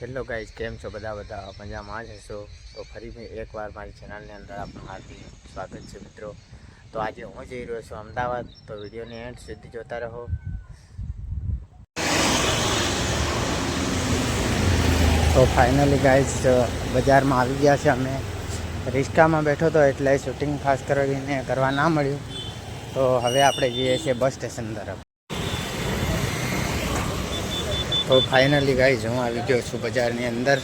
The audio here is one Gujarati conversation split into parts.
હેલો ગાઈઝ, કેમ છો? બધા મજામાં જ હશો. તો ફરી એકવાર મારી ચેનલની અંદર આપનું હાર્દિક સ્વાગત છે મિત્રો. તો આજે હું જઈ રહ્યો છું અમદાવાદ. તો વિડીયોની એન્ડ સુધી જોતા રહો. તો ફાઇનલી ગાઈઝ બજારમાં આવી ગયા છે. અમે રિક્ષામાં બેઠો હતો એટલે શૂટિંગ ખાસ કરીને કરવા ના મળ્યું. તો હવે આપણે જઈએ છીએ બસ સ્ટેશન તરફ. તો ફાઇનલી ગાઈઝ હું આવી ગયો છું બજારની અંદર.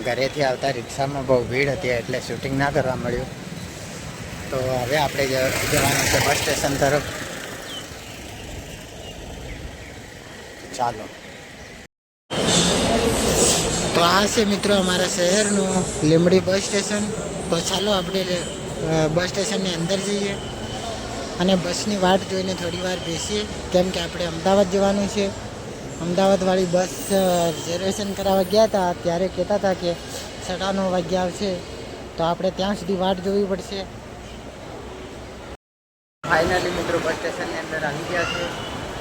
ઘરેથી આવતા રિક્ષામાં બહુ ભીડ હતી એટલે શૂટિંગ ના કરવા મળ્યું. તો હવે આપણે જવાનું છે બસ સ્ટેશન તરફ. ચાલો. તો આ છે મિત્રો અમારા શહેરનું લીંબડી બસ સ્ટેશન. તો ચાલો આપણે બસ સ્ટેશનની અંદર જઈએ અને બસની વાટ જોઈને થોડી વાર બેસીએ, કેમ કે આપણે અમદાવાદ જવાનું છે. અમદાવાદવાળી બસ રિઝર્વેશન કરાવવા ગયા હતા ત્યારે કહેતા હતા કે 9:30 વાગ્યે આવશે. તો આપણે ત્યાં સુધી વાટ જોવી પડશે. ફાઇનલી મિત્રો બસ સ્ટેશનની અંદર આવી ગયા છે.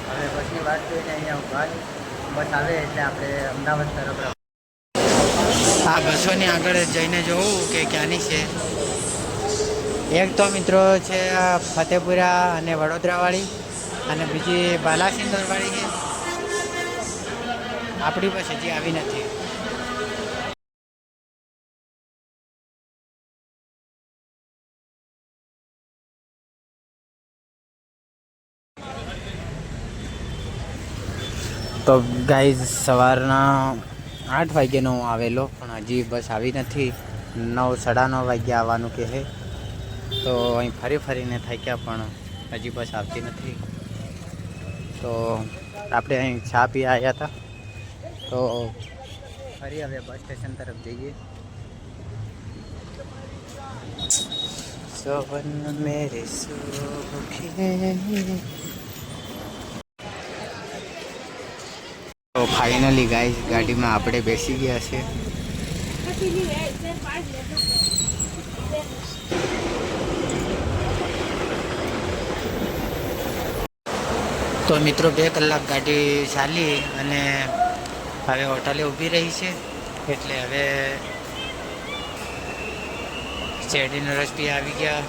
હવે બસની વાટ જોઈને અહીંયા ઉભા બસ આવે એટલે આપણે અમદાવાદ તરફ. આ બસોની આગળ જઈને જોવું કે ક્યાંની છે. એક તો મિત્રો છે ફતેપુરા અને વડોદરાવાળી, અને બીજી બાલાસિનોરવાળી છે. આપણી બસ હજી આવી નથી. તો ગાઈઝ સવારના 8 વાગ્યાનો હું આવેલો, પણ હજી બસ આવી નથી. 9:30 વાગ્યે આવવાનું કહે. તો અહીં ફરીને થાક્યા પણ હજી બસ આવતી નથી. તો આપણે અહીં ચા પી આવ્યા હતા. તો ફરી હવે બસ સ્ટેશન તરફ જઈએ. સોવન મેરે સુખે. તો ફાઇનલી ગાઈઝ ગાડીમાં આપણે બેસી ગયા છે. તો મિત્રો 2 કલાક ગાડી ચાલી અને હવે હોટલે ઊભી રહી છે. એટલે હવે શેરડીનો રસ પી આવી ગયા.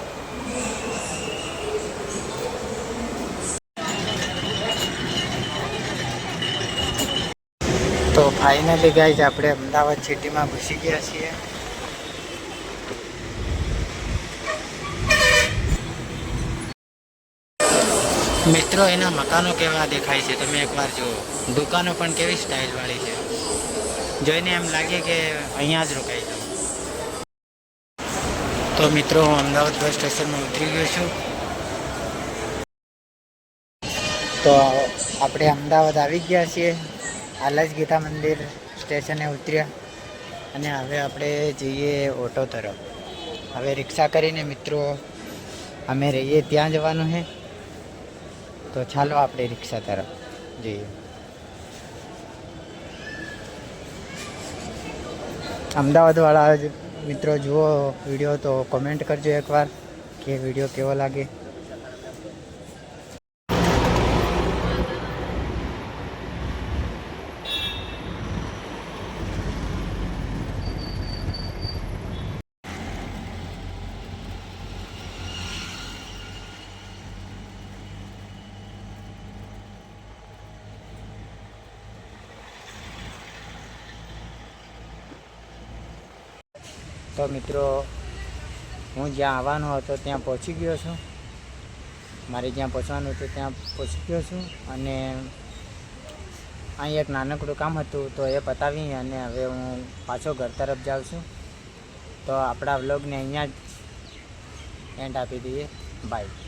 તો ફાઇનલી ગાઈઝ આપણે અમદાવાદ સિટીમાં ઘૂસી ગયા છીએ. મિત્રો એના મકાનો કેવા દેખાય છે તમે એકવાર જુઓ. દુકાનો પણ કેવી સ્ટાઇલવાળી છે. જોઈને એમ લાગે કે અહીંયા જ રોકાઈ જાઉં. તો મિત્રો હું અમદાવાદ બસ સ્ટેશનમાં ઉતરી ગયો છું. તો આપણે અમદાવાદ આવી ગયા છીએ. હાલ જ ગીતા મંદિર સ્ટેશને ઉતર્યા અને હવે આપણે જઈએ ઓટો તરફ. હવે રિક્ષા કરીને મિત્રો અમે રહીએ ત્યાં જવાનું છે. તો ચાલો આપણે રિક્ષા તરફ જઈએ. અમદાવાદવાળા મિત્રો જુઓ વિડીયો તો કોમેન્ટ કરજો એકવાર કે વિડીયો કેવો લાગે. તો મિત્રો હું જ્યાં આવવાનો હતો ત્યાં પહોંચી ગયો છું. મારે જ્યાં પહોંચવાનું હતું ત્યાં પહોંચી ગયો છું. અને અહીં એક નાનકડું કામ હતું તો એ પતાવી અને હવે હું પાછો ઘર તરફ જાઉં છું. તો આપણા વ્લોગને અહીંયા જ એન્ડ આપી દઈએ. બાય.